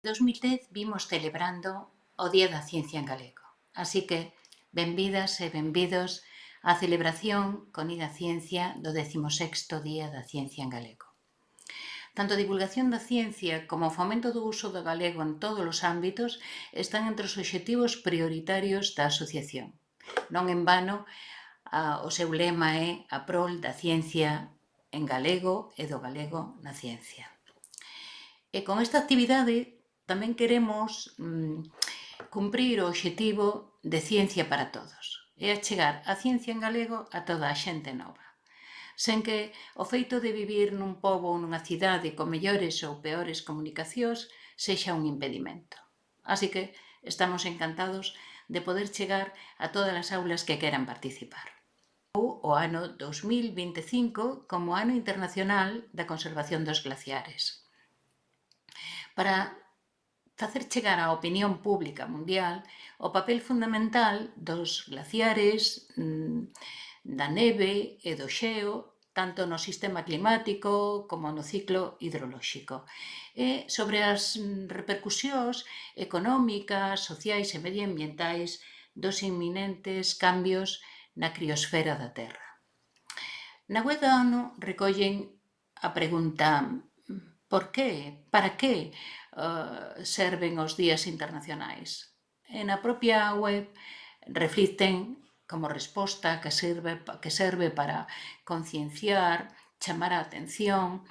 2010 vimos celebrando o Día da Ciencia en Galego. Así que, benvidas e benvidos á celebración con Ida Ciencia do 16º Día da Ciencia en Galego. Tanto a divulgación da ciencia como o fomento do uso do galego en todos os ámbitos están entre os obxectivos prioritarios da asociación. Non en vano, o seu lema é a prol da ciencia en galego e do galego na ciencia. E con esta actividade tamén queremos cumprir o obxectivo de ciencia para todos, e achegar a ciencia en galego a toda a xente nova, sen que o feito de vivir nun pobo ou nunha cidade con mellores ou peores comunicacións sexa un impedimento. Así que estamos encantados de poder chegar a todas as aulas que queran participar. O ano 2025 como Ano Internacional da Conservación dos Glaciares, para facer chegar á opinión pública mundial o papel fundamental dos glaciares, da neve e do xeo, tanto no sistema climático como no ciclo hidrolóxico, e sobre as repercusións económicas, sociais e medioambientais dos inminentes cambios na criosfera da Terra. Na web da ONU recollen a pregunta: por que? Para que serven os días internacionais? E na propia web reflicten como resposta que serve para concienciar, chamar a atención,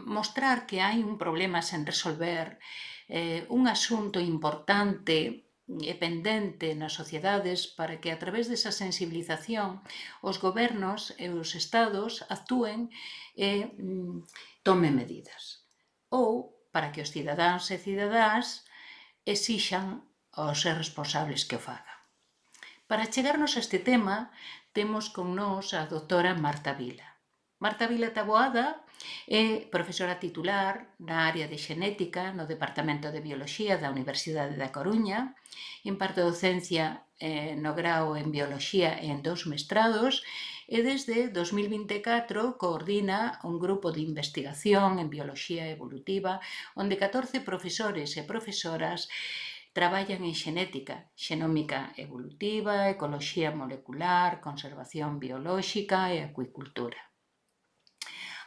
mostrar que hai un problema sen resolver, un asunto importante e pendente nas sociedades para que a través desa sensibilización os gobernos e os estados actúen e tomen medidas. Ou para que os cidadáns e cidadás exixan aos ser responsables que o fagan. Para chegarnos a este tema, temos con nós a doutora Marta Vila. Marta Vila Taboada é profesora titular na área de xenética no Departamento de Bioloxía da Universidade da Coruña, imparte docencia no grao en Bioloxía e en 2 mestrados, e desde 2024 coordina un grupo de investigación en Bioloxía Evolutiva, onde 14 profesores e profesoras traballan en xenética, xenómica evolutiva, ecoloxía molecular, conservación biolóxica e acuicultura.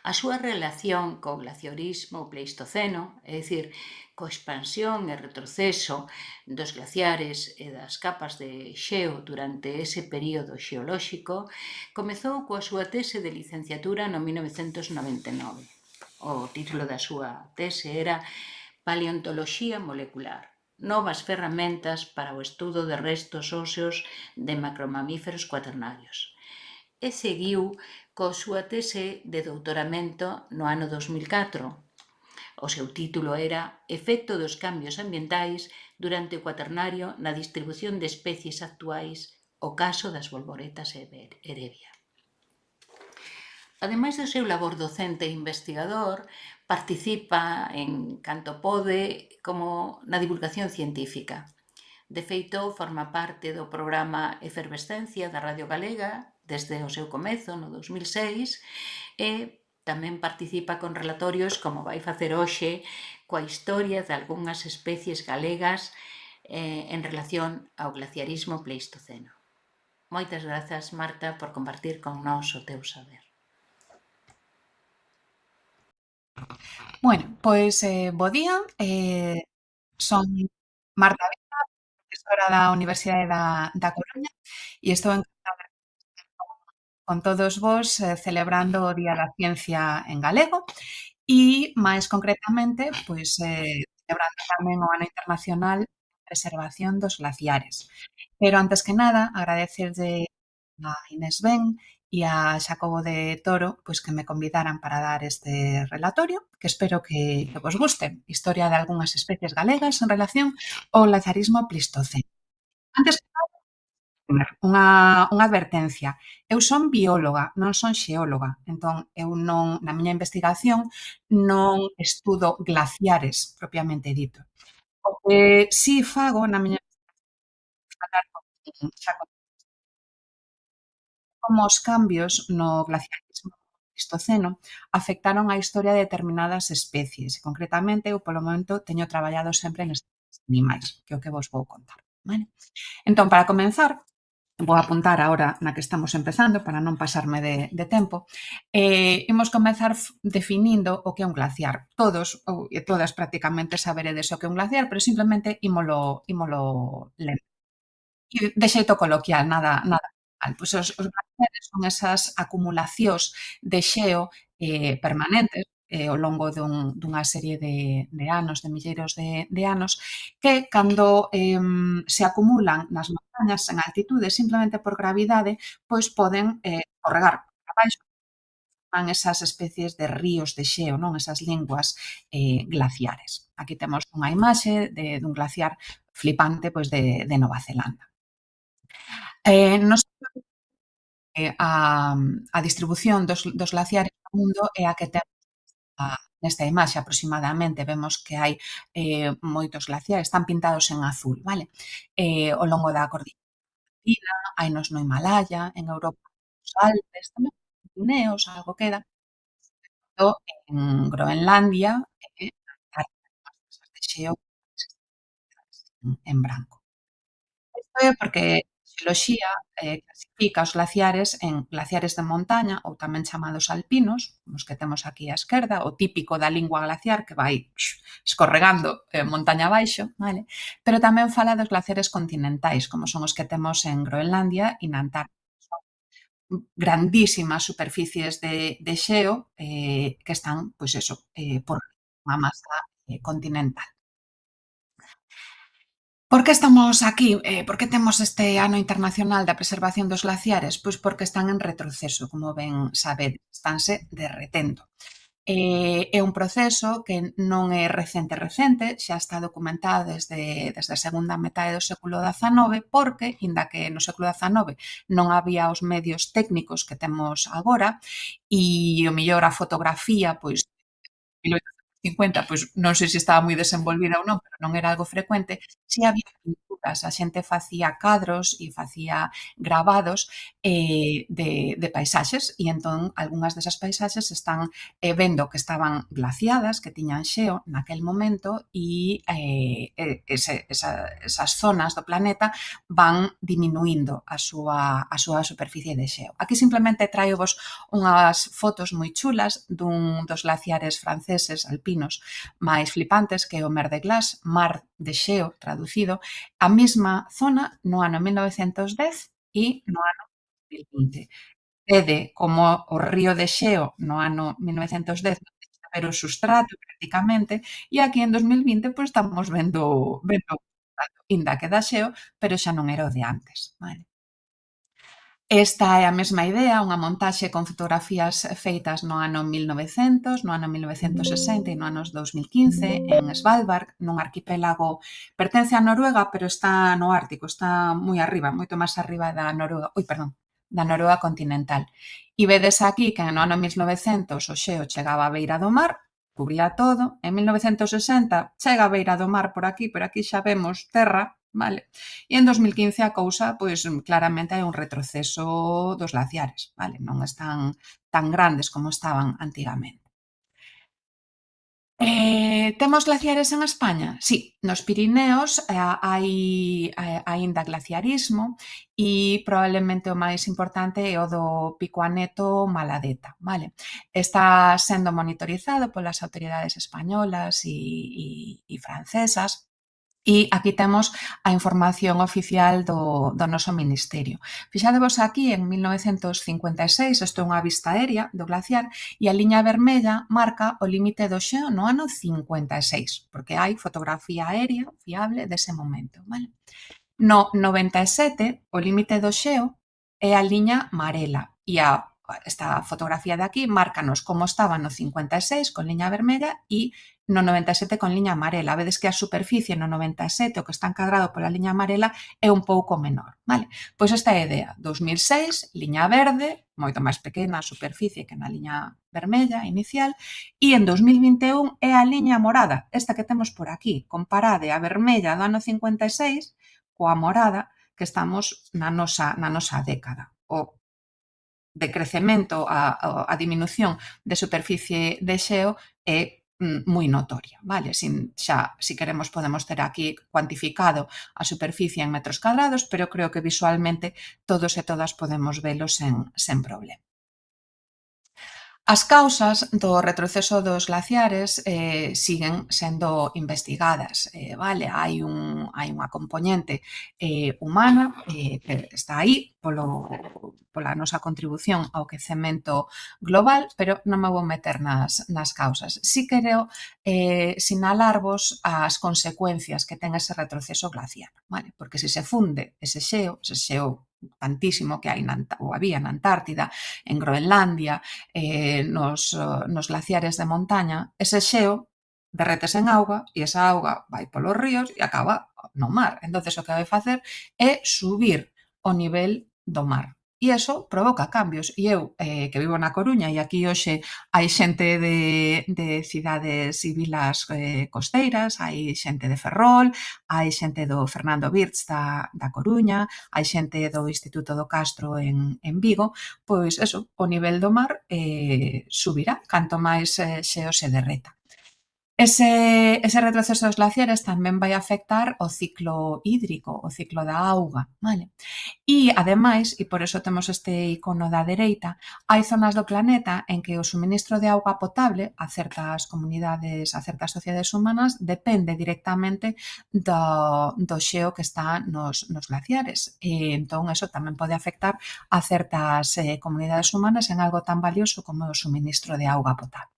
A súa relación co glaciarismo pleistoceno, é dicir, coa expansión e retroceso dos glaciares e das capas de xeo durante ese período xeolóxico, comezou coa súa tese de licenciatura no 1999. O título da súa tese era Paleontoloxía molecular, novas ferramentas para o estudo de restos óseos de macromamíferos cuaternarios. E seguiu coa súa tese de doutoramento no ano 2004. O seu título era Efecto dos cambios ambientais durante o cuaternario na distribución de especies actuais, o caso das bolboretas Erevia. Ademais do seu labor docente e investigador, participa en canto pode como na divulgación científica. De feito, forma parte do programa Efervescencia da Radio Galega desde o seu comezo, no 2006, e tamén participa con relatorios como vai facer hoxe coa historia de algunhas especies galegas en relación ao glaciarismo pleistoceno. Moitas grazas, Marta, por compartir con nós o teu saber. Bueno, pois bo día, son Marta Vila, profesora da Universidade da Coruña e estou encantada con todos vos celebrando o Día da Ciencia en galego e, máis concretamente, pois celebrando tamén o Ano Internacional de Preservación dos Glaciares. Pero, antes que nada, agradecerlle a Inés Ben e a Xacobo de Toro pois que me convidaran para dar este relatorio, que espero que vos guste. Historia de algunhas especies galegas en relación ao glaciarismo pleistoceno. Antes que nada, unha advertencia. Eu son bióloga, non son xeóloga. Entón, eu non, na miña investigación, non estudo glaciares, propiamente dito. O que si fago na miña falar con Xacobo como os cambios no glaciarismo Plistoceno afectaron a historia de determinadas especies. E, concretamente, eu polo momento teño traballado sempre nestes animais, que é o que vos vou contar. Vale? Entón, para comenzar, vou apuntar a hora na que estamos empezando para non pasarme de tempo. Imos comezar definindo o que é un glaciar. Todos ou todas prácticamente saberedes o que é un glaciar, pero simplemente ímolo ler. De xeito coloquial, nada formal. Pois os glaciares son esas acumulacións de xeo permanentes ao longo dunha serie de anos, de milleiros de anos, que cando se acumulan nas montañas en altitude simplemente por gravidade, pois poden corregar abaixo fan esas especies de ríos de xeo, non? Esas linguas glaciares. Aquí temos unha imaxe dun glaciar flipante pois de Nova Zelanda. Nos a distribución dos glaciares no mundo é a que temos nesta imaxe aproximadamente. Vemos que hai moitos glaciares, están pintados en azul, vale? Ao longo da cordillera Andina, hainos no Himalaya, en Europa nos Alpes, tamén nos Pirineos, algo queda, en Groenlandia e na Antártida, as masas de xeo en branco. Isto é porque a xeoloxía clasifica os glaciares en glaciares de montaña ou tamén chamados alpinos, os que temos aquí á esquerda, o típico da lingua glaciar que vai escorregando montaña abaixo, vale? Pero tamén fala dos glaciares continentais, como son os que temos en Groenlandia e na Antártida. Son grandísimas superficies de xeo que están, pois eso, por unha masa continental. Por que estamos aquí? Por que temos este Ano Internacional da Preservación dos Glaciares? Pois porque están en retroceso, como ben sabedes, estanse derretendo. É un proceso que non é recente, xa está documentado desde a segunda metade do século XIX, porque, inda que no século XIX non había os medios técnicos que temos agora, e o mellor a fotografía, pois 1850, pois non sei se estaba moi desenvolvida ou non, pero non era algo frecuente, si había pinturas, a xente facía cadros e facía gravados de paisaxes e entón algunhas desas paisaxes están vendo que estaban glaciadas, que tiñan xeo naquel momento e esas zonas do planeta van diminuindo a súa superficie de xeo. Aquí simplemente traio-vos unhas fotos moi chulas dun dos glaciares franceses alpinos máis flipantes, que é o Mer de Glace, mar de xeo traducido, a mesma zona no ano 1910 e no ano 2020. Vede como o río de xeo no ano 1910 non deixa ver o substrato prácticamente e aquí en 2020 pois estamos vendo o substrato, inda que dá xeo, pero xa non era o de antes, vale? Esta é a mesma idea, unha montaxe con fotografías feitas no ano 1900, no ano 1960 e no ano 2015 en Svalbard, nun arquipélago pertence a Noruega, pero está no Ártico, está moi arriba, moito máis arriba da Noruega, da Noruega continental. E vedes aquí que no ano 1900 o xeo chegaba á beira do mar, cubría todo, en 1960 chega á beira do mar por aquí xa vemos terra, vale? E en 2015 a cousa, pois claramente hai un retroceso dos glaciares, vale? Non están tan grandes como estaban antigamente. Temos glaciares en España? Sí, nos Pirineos hai aínda glaciarismo e probablemente o máis importante é o do Pico Aneto Maladeta, vale? Está sendo monitorizado polas autoridades españolas e francesas. E aquí temos a información oficial do noso ministerio. Fixadevos aquí en 1956, isto é unha vista aérea do glaciar, e a liña vermella marca o límite do xeo no ano 56, porque hai fotografía aérea fiable dese momento, vale? No 97, o límite do xeo é a liña marela e esta fotografía de aquí márcanos como estaba no 56 con liña vermella e no 97 con liña amarela. Vedes que a superficie no 97, o que está encadrado pola liña amarela, é un pouco menor, vale? Pois esta é a idea. 2006, liña verde, moito máis pequena a superficie que na liña vermella inicial, e en 2021 é a liña morada, esta que temos por aquí. Comparade a vermella do ano 56 coa morada que estamos na nosa década, o de crecemento, a diminución de superficie de xeo é moi notoria, vale? Si queremos podemos ter aquí cuantificado a superficie en metros cadrados, pero creo que visualmente todos e todas podemos velo sen problema. As causas do retroceso dos glaciares siguen sendo investigadas, vale? Hai unha compoñente humana que está aí pola nosa contribución ao quecemento global, pero non me vou meter nas causas. Si quero sinalarvos as consecuencias que ten ese retroceso glaciar, vale? Porque se se funde ese xeo tantísimo que hai ou había na Antártida, en Groenlandia, nos glaciares de montaña, ese xeo derretese en auga e esa auga vai polos ríos e acaba no mar. Entonces o que vai facer é subir o nivel do mar. E iso provoca cambios. E eu, que vivo na Coruña, e aquí hoxe hai xente de cidades e vilas costeiras, hai xente de Ferrol, hai xente do Fernando Birch da Coruña, hai xente do Instituto do Castro en Vigo, pois eso, o nivel do mar subirá canto máis xeo se derreta. Ese retroceso dos glaciares tamén vai afectar o ciclo hídrico, o ciclo da auga, vale? E, ademais, e por iso temos este icono da dereita, hai zonas do planeta en que o suministro de auga potable a certas comunidades, a certas sociedades humanas, depende directamente do xeo que está nos glaciares. E, entón, eso tamén pode afectar a certas comunidades humanas en algo tan valioso como o suministro de auga potable.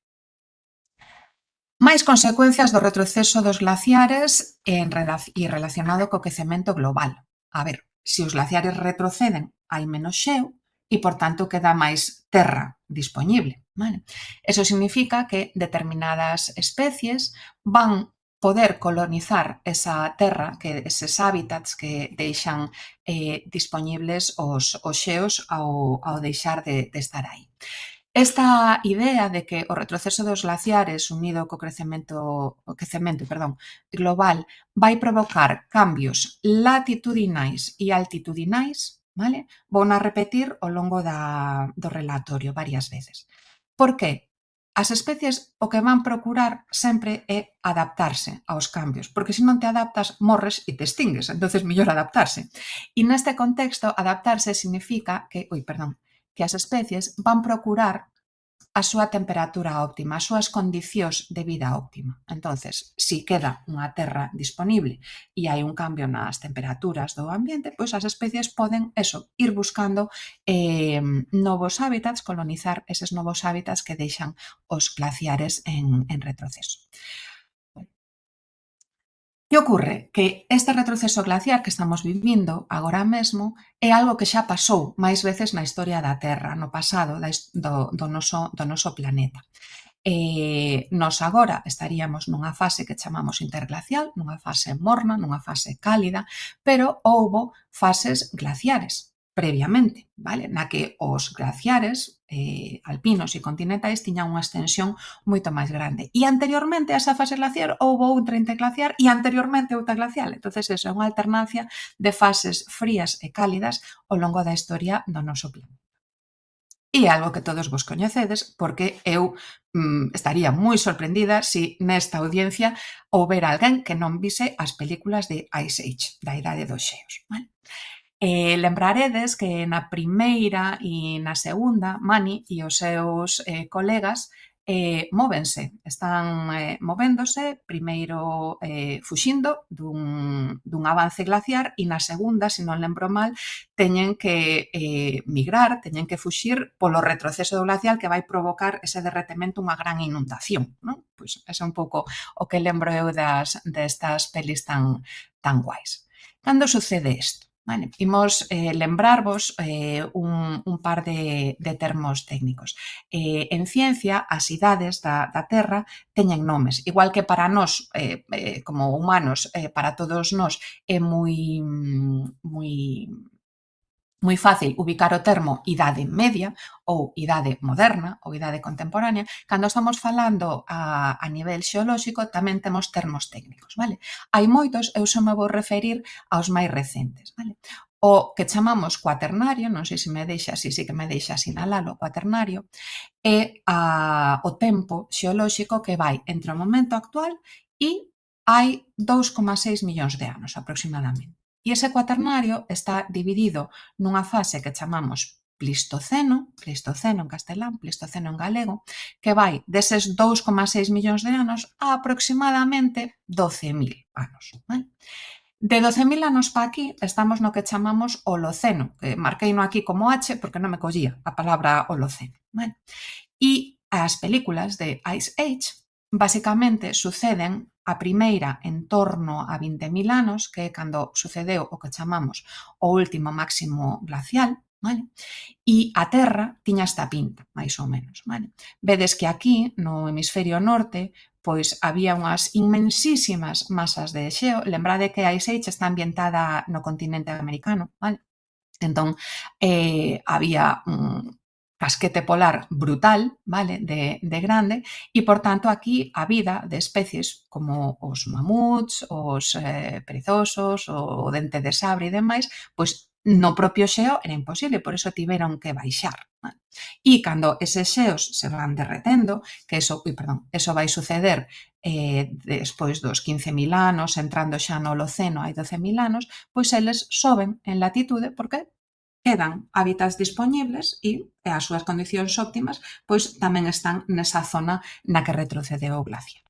Máis consecuencias do retroceso dos glaciares e relacionado co quecemento global. A ver, se os glaciares retroceden, hai menos xeo e, por tanto, queda máis terra dispoñible. Vale? Eso significa que determinadas especies van poder colonizar esa terra, que eses hábitats que deixan dispoñibles os xeos ao deixar de estar aí. Esta idea de que o retroceso dos glaciares unido co quecemento global vai provocar cambios latitudinais e altitudinais, vale? Vouna repetir ao longo do relatorio varias veces. Por que? As especies o que van procurar sempre é adaptarse aos cambios, porque se non te adaptas, morres e te extingues, entonces mellor adaptarse. E neste contexto, adaptarse significa que as especies van procurar a súa temperatura óptima, as súas condicións de vida óptima. Entonces, se queda unha terra disponible e hai un cambio nas temperaturas do ambiente, pois as especies poden, ir buscando novos hábitats, colonizar eses novos hábitats que deixan os glaciares en retroceso. Que ocorre? Que este retroceso glaciar que estamos vivindo agora mesmo é algo que xa pasou máis veces na historia da Terra, no pasado do noso planeta. Nos agora estaríamos nunha fase que chamamos interglacial, nunha fase morna, nunha fase cálida, pero houbo fases glaciares previamente, vale? Na que os glaciares alpinos e continentais tiñan unha extensión moito máis grande. E anteriormente a esa fase glaciar houbo outra interglaciar e anteriormente outra glacial. Entonces, eso é unha alternancia de fases frías e cálidas ao longo da historia do noso planeta. E algo que todos vos coñecedes, porque eu estaría moi sorprendida se nesta audiencia houbera alguén que non vise as películas de Ice Age, da Idade dos Xeos. Vale? Lembraredes que na primeira e na segunda, Mani e os seus colegas móvense, están movéndose, primeiro fuxindo dun avance glaciar e na segunda, se non lembro mal, teñen que migrar, teñen que fuxir polo retroceso do glacial que vai provocar ese derretemento unha gran inundación. Non? Pois ese é un pouco o que lembro eu destas pelis tan guais. Cando sucede isto? Vale, imos lembrarvos un par de termos técnicos. En ciencia, as idades da Terra teñen nomes, igual que para nós, como humanos, para todos nós é moi fácil ubicar o termo idade media ou idade moderna ou idade contemporánea, cando estamos falando a nivel xeolóxico tamén temos termos técnicos, vale? Hai moitos, eu só me vou referir aos máis recentes, vale? O que chamamos cuaternario, non sei se me deixa, sí que me deixa sinalalo, cuaternario, é o tempo xeolóxico que vai entre o momento actual e hai 2,6 millóns de anos aproximadamente. E ese cuaternario está dividido nunha fase que chamamos Plistoceno en castelán, Plistoceno en galego, que vai deses 2,6 millóns de anos a aproximadamente 12.000 anos. Vale? De 12.000 anos para aquí estamos no que chamamos Holoceno, que marqueino aquí como H porque non me collía a palabra Holoceno. Vale? E as películas de Ice Age basicamente suceden a primeira en torno a 20.000 anos, que é cando sucedeu o que chamamos o último máximo glacial, vale? E a Terra tiña esta pinta, máis ou menos. Vale? Vedes que aquí, no hemisferio norte, pois había unhas inmensísimas masas de xeo. Lembrade que a Ice Age está ambientada no continente americano, vale? Entón, había un casquete polar brutal, vale, de grande, e, por tanto, aquí a vida de especies como os mamuts, os perezosos, o dente de sabre e demais, pois no propio xeo era imposible, por iso tiveron que baixar. Vale? E cando eses xeos se van derretendo, que eso vai suceder despois dos 15.000 anos, entrando xa no Holoceno hai 12.000 anos, pois eles soben en latitude porque quedan hábitats dispoñibles e as súas condicións óptimas pois tamén están nesa zona na que retrocedeu o glaciar.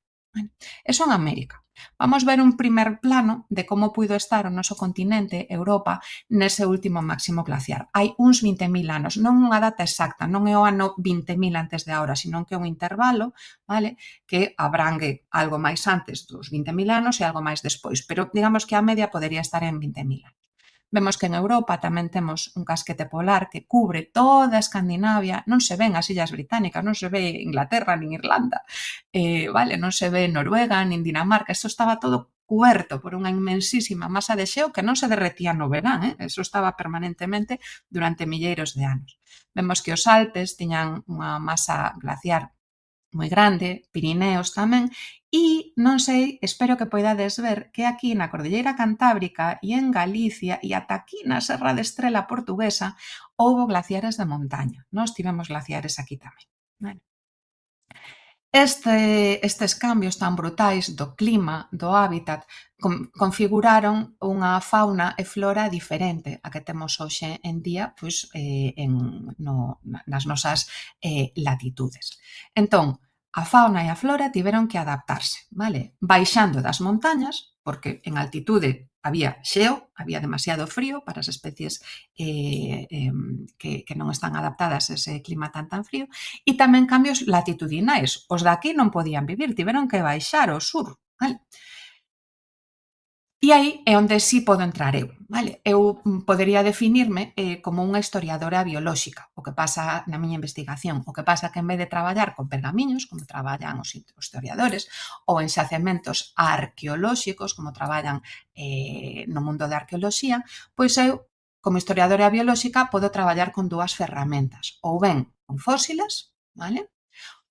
Eso en América. Vamos ver un primer plano de como puido estar o noso continente, Europa, nese último máximo glaciar. Hai uns 20.000 anos, non unha data exacta, non é o ano 20.000 antes de agora, sino que é un intervalo, vale, que abrangue algo máis antes dos 20.000 anos e algo máis despois, pero digamos que a media podería estar en 20.000 anos. Vemos que en Europa tamén temos un casquete polar que cubre toda Escandinavia, non se ven as Illas Británicas, non se ve Inglaterra nin Irlanda, vale, non se ve Noruega nin Dinamarca, isto estaba todo cuberto por unha inmensísima masa de xeo que non se derretía no verán, eso estaba permanentemente durante milleiros de anos. Vemos que os Alpes tiñan unha masa glaciar moi grande, Pirineos tamén, e non sei, espero que poidades ver que aquí na Cordilleira Cantábrica e en Galicia e ata aquí na Serra de Estrela portuguesa houbo glaciares de montaña. Nós tivemos glaciares aquí tamén. Vale? Estes cambios tan brutais do clima, do hábitat, configuraron unha fauna e flora diferente a que temos hoxe en día pois, nas nosas latitudes. Entón, a fauna e a flora tiveron que adaptarse, vale? Baixando das montañas, porque en altitude había xeo, había demasiado frío para as especies que non están adaptadas a ese clima tan frío, e tamén cambios latitudinais. Os de aquí non podían vivir, tiveron que baixar ao sur. Vale? E aí é onde sí podo entrar eu. Vale? Eu podería definirme como unha historiadora biolóxica, o que pasa na miña investigación. O que pasa que en vez de traballar con pergamiños, como traballan os historiadores, ou en xacementos arqueolóxicos, como traballan no mundo da arqueoloxía, pois eu, como historiadora biolóxica, podo traballar con dúas ferramentas. Ou ben con fósiles, vale?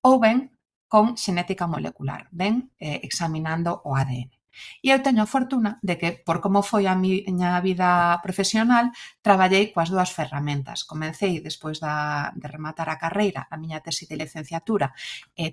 Ou ben con xenética molecular, ben examinando o ADN. E eu teño a fortuna de que, por como foi a miña vida profesional, traballei coas dúas ferramentas. Comecei, despois de rematar a carreira, a miña tesi de licenciatura,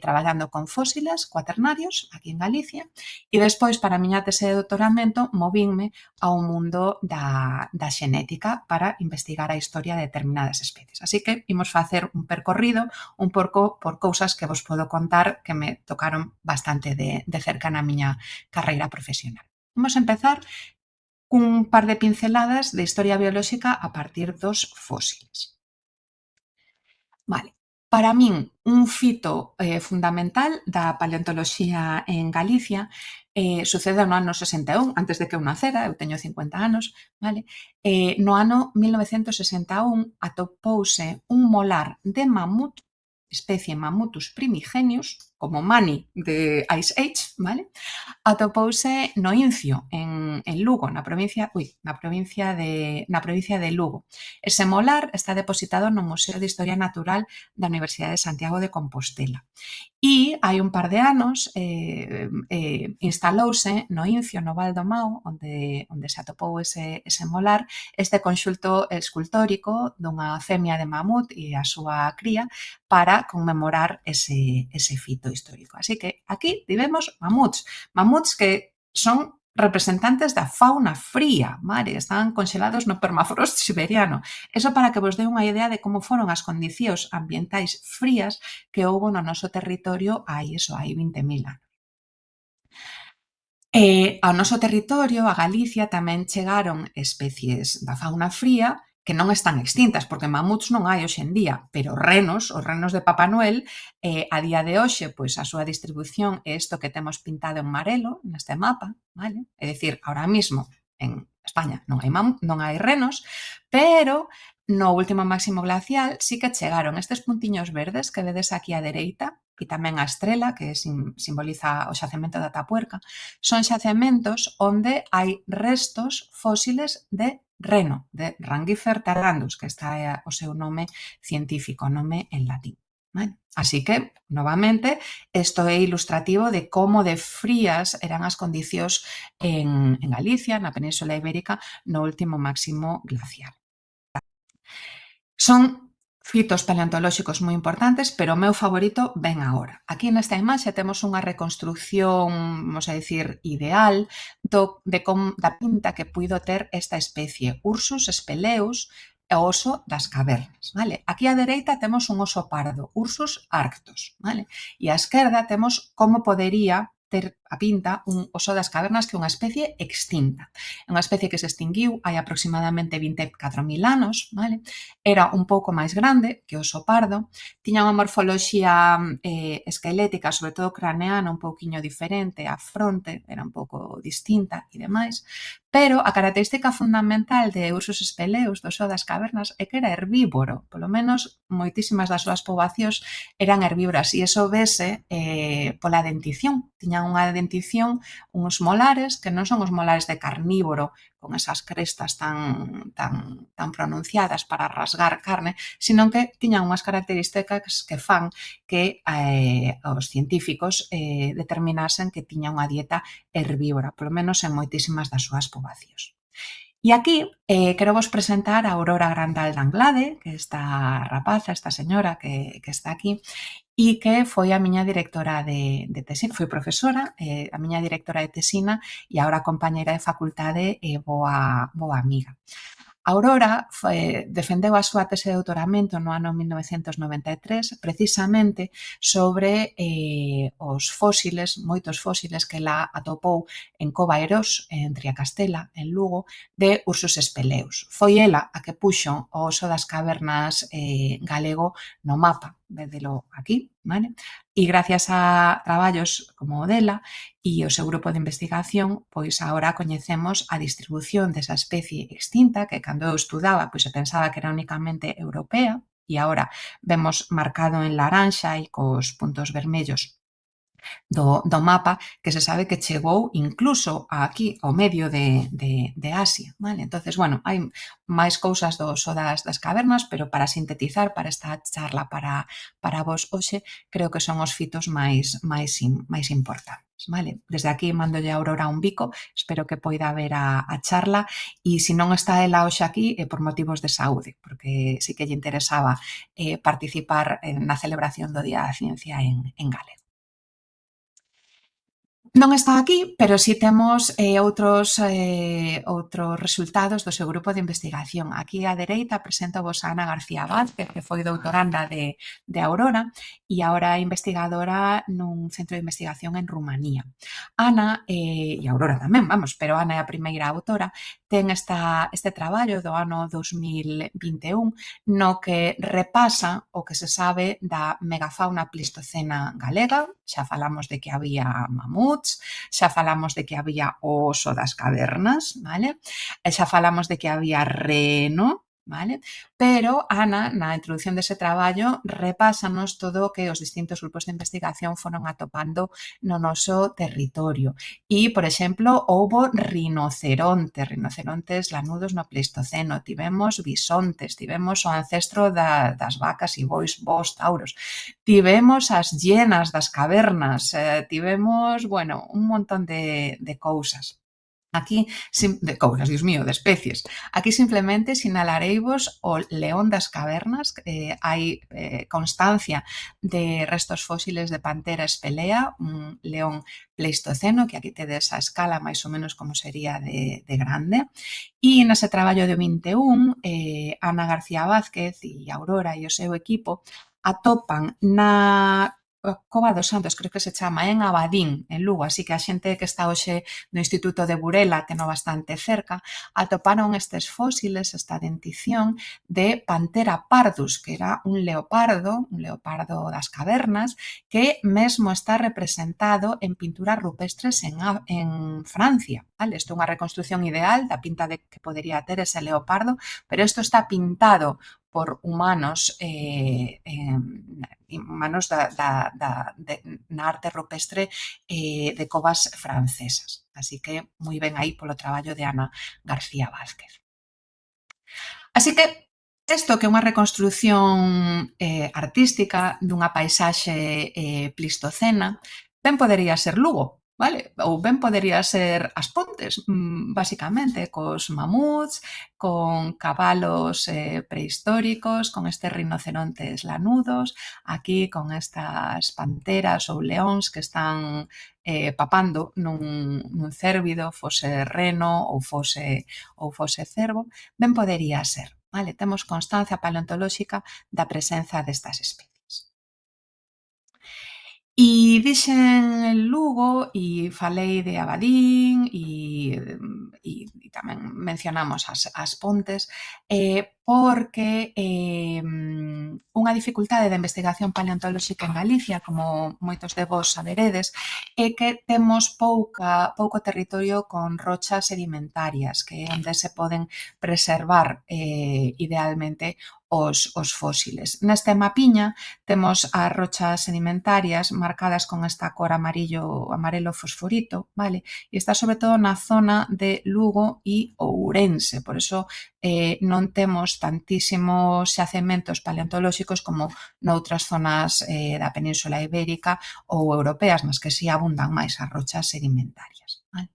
traballando con fósiles cuaternarios, aquí en Galicia, e despois, para a miña tesi de doutoramento, movinme ao mundo da xenética para investigar a historia de determinadas especies. Así que imos facer un percorrido un pouco por cousas que vos podo contar que me tocaron bastante de cerca na miña carreira profesional. Vamos a empezar cun par de pinceladas de historia biolóxica a partir dos fósiles. Vale. Para min, un fito fundamental da paleontoloxía en Galicia sucede no ano 61, antes de que eu nacera, eu teño 50 anos, vale? No ano 1961 atopouse un molar de mamut, especie Mammutus primigenius, como Mani de Ice Age, vale? Atopouse no Incio, en Lugo, na provincia de Lugo. Ese molar está depositado no Museo de Historia Natural da Universidade de Santiago de Compostela. E hai un par de anos instalouse no Incio, no Val do Mao, onde se atopou ese molar, este conxunto escultórico dunha femia de mamut e a súa cría para conmemorar ese fito histórico. Así que aquí tivemos mamuts que son representantes da fauna fría, vale? Están conxelados no permafrost siberiano. Eso para que vos dé unha idea de como foron as condicións ambientais frías que houbo no noso territorio hai 20.000 anos. Ao noso territorio, a Galicia, tamén chegaron especies da fauna fría que non están extintas, porque mamuts non hai hoxe en día, pero os renos de Papá Noel, a día de hoxe, pois a súa distribución é isto que temos pintado en marelo neste mapa, vale? É dicir, ahora mismo en España non hai renos, pero no último máximo glacial sí que chegaron estes puntiños verdes que vedes aquí á dereita e tamén a estrela que simboliza o xacemento da Tapuerca, son xacementos onde hai restos fósiles de reno, de Rangifer tarandus, que está o seu nome científico, nome en latín. Vale? Así que, novamente, isto é ilustrativo de como de frías eran as condicións en Galicia, na Península Ibérica, no último máximo glacial. Son fitos paleontolóxicos moi importantes, pero o meu favorito ven agora. Aquí nesta imaxe temos unha reconstrucción, vamos a dicir, ideal da pinta que puido ter esta especie, Ursus speleus, o oso das cavernas, vale? Aquí á dereita temos un oso pardo, Ursus arctos, vale? E á esquerda temos como podería ter a pinta un oso das cavernas que é unha especie extinta. É unha especie que se extinguiu hai aproximadamente 24.000 anos, vale? Era un pouco máis grande que o oso pardo, tiña unha morfoloxía esquelética, sobre todo craneana, un pouquiño diferente, a fronte era un pouco distinta e demais, pero a característica fundamental de Ursus speleus, do oso das cavernas, é que era herbívoro, polo menos moitísimas das súas poboacións eran herbívoras, e iso vese pola dentición. Tiñan unha dentición, uns molares, que non son os molares de carnívoro, con esas crestas tan pronunciadas para rasgar carne, sino que tiñan unhas características que fan que os científicos determinasen que tiña unha dieta herbívora, polo menos en moitísimas das súas poboacións. E aquí quero vos presentar a Aurora Grandal de Anglade, que esta rapaza, esta señora que está aquí, e que foi a miña directora de tesina, foi profesora, a miña directora de tesina e agora compañeira de facultade e boa amiga. Aurora defendeu a súa tese de doutoramento no ano 1993 precisamente sobre os fósiles, moitos fósiles que ela atopou en Cova Eros, en Triacastela, en Lugo, de Ursus speleus. Foi ela a que puxo o oso das cavernas galego no mapa, vedelo aquí, vale? E gracias a traballos como o dela e o seu grupo de investigación, pois agora coñecemos a distribución desa especie extinta, que cando eu estudaba pois se pensaba que era únicamente europea, e agora vemos marcado en laranxa e cos puntos vermellos do mapa, que se sabe que chegou incluso aquí ao medio de Asia, vale? Entonces, bueno, hai máis cousas do oso das cavernas, pero para sintetizar para esta charla para vos hoxe, creo que son os fitos máis importantes, vale? Desde aquí mandolle a Aurora un bico, espero que poida ver a charla e se non está ela hoxe aquí é por motivos de saúde, porque sí que lle interesaba participar na celebración do Día da Ciencia en galego. Non está aquí, pero si temos outros resultados do seu grupo de investigación. Aquí á dereita presento vos a Ana García Vázquez, que foi doutoranda de Aurora e agora é investigadora nun centro de investigación en Rumanía. Ana, e Aurora tamén, vamos, pero Ana é a primeira autora, ten este traballo do ano 2021 no que repasa o que se sabe da megafauna plistocena galega. Xa falamos de que había mamuts, xa falamos de que había o oso das cavernas, vale? E xa falamos de que había reno, vale? Pero Ana, na introdución dese traballo, repásanos todo o que os distintos grupos de investigación foron atopando no noso territorio. E, por exemplo, houbo rinocerontes lanudos no Pleistoceno, tivemos bisontes, tivemos o ancestro das vacas e bos tauros, tivemos as hienas das cavernas, tivemos, bueno, un montón de cousas. Aquí, de cousas, Dios mío, de especies. Aquí simplemente sinalareivos o león das cavernas. Hai constancia de restos fósiles de Panthera espelea, un león pleistoceno, que aquí tedes a escala máis ou menos como sería de grande. E nese traballo de 21, Ana García Vázquez e Aurora e o seu equipo atopan na Cova dos Santos, creo que se chama, en Abadín, en Lugo, así que a xente que está hoxe no Instituto de Burela, teno bastante cerca, atoparon estes fósiles, esta dentición de Panthera pardus, que era un leopardo das cavernas, que mesmo está representado en pinturas rupestres en Francia. Vale? Isto é unha reconstrucción ideal da pinta de que podería ter ese leopardo, pero isto está pintado por humanos humanos na arte rupestre de covas francesas. Así que moi ben aí polo traballo de Ana García Vázquez. Así que isto que é unha reconstrucción artística dunha paisaxe plistocena, ben podería ser Lugo, vale? Ou ben podería ser As Pontes, basicamente, cos mamuts, con cabalos prehistóricos, con estes rinocerontes lanudos, aquí con estas panteras ou leóns que están papando nun cérvido, fose reno ou fose cervo, ben podería ser. Vale? Temos constancia paleontolóxica da presenza destas especies. E dixen Lugo e falei de Abadín e tamén mencionamos as Pontes porque unha dificultade da investigación paleontolóxica en Galicia, como moitos de vos saberedes, é que temos pouco territorio con rochas sedimentarias, que é onde se poden preservar idealmente os fósiles. Neste mapiña temos as rochas sedimentarias marcadas con esta cor amarelo fosforito, vale? E está sobre todo na zona de Lugo e Ourense, por iso non temos tantísimos xacementos paleontolóxicos como noutras zonas da Península Ibérica ou europeas, nas que si abundan máis as rochas sedimentarias. Vale?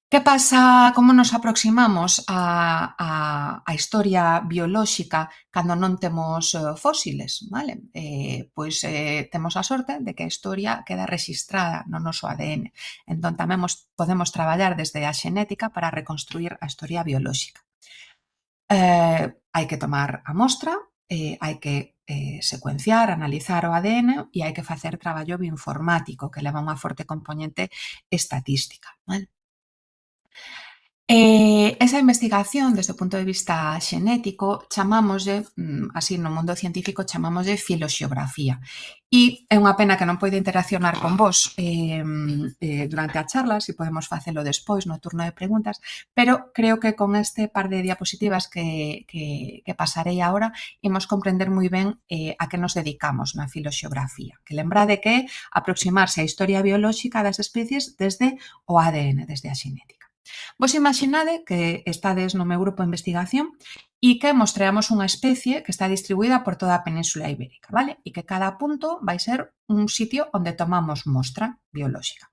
Que pasa, como nos aproximamos á historia biolóxica cando non temos fósiles, vale? Pois temos a sorte de que a historia queda rexistrada no noso ADN. Entón tamén podemos traballar desde a xenética para reconstruir a historia biolóxica. Hai que tomar a mostra, hai que secuenciar, analizar o ADN e hai que facer traballo bioinformático que leva unha forte componente estatística, vale? Esa investigación, desde o punto de vista xenético, chamámoslle, así no mundo científico, chamámoslle filoxeografía. E é unha pena que non poida interaccionar con vos durante a charla, se podemos facelo despois no turno de preguntas, pero creo que con este par de diapositivas que pasarei agora imos comprender moi ben a que nos dedicamos na filoxeografía. Que lembrade que é aproximarse á historia biolóxica das especies desde o ADN, desde a xenética. Vos imaginade que estades no meu grupo de investigación e que mostreamos unha especie que está distribuída por toda a Península Ibérica, vale? E que cada punto vai ser un sitio onde tomamos mostra biolóxica.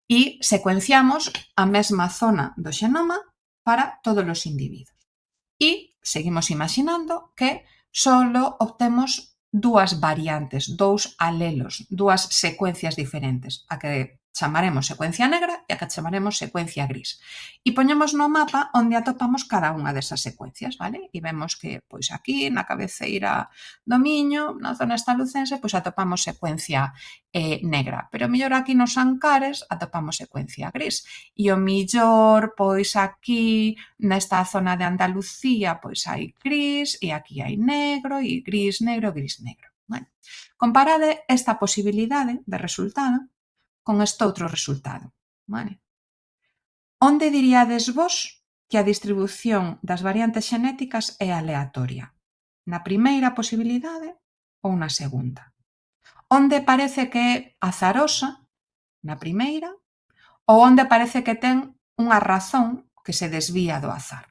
E secuenciamos a mesma zona do xenoma para todos os individuos. E seguimos imaginando que só obtemos dúas variantes, dous alelos, dúas secuencias diferentes, a que chamaremos secuencia negra e a que chamaremos secuencia gris. E poñemos no mapa onde atopamos cada unha desas secuencias, vale? E vemos que, pois aquí, na cabeceira do Miño, na zona estalucense, pois atopamos secuencia negra, pero mellor aquí nos Ancares atopamos secuencia gris. E o millor, pois aquí, nesta zona de Andalucía, pois hai gris, e aquí hai negro, e gris, negro, gris, negro. Bueno, comparade esta posibilidade de resultado con este outro resultado. Vale? Onde diríades vos que a distribución das variantes xenéticas é aleatoria. Na primeira posibilidade ou na segunda. Onde parece que é azarosa, na primeira, ou onde parece que ten unha razón que se desvía do azar.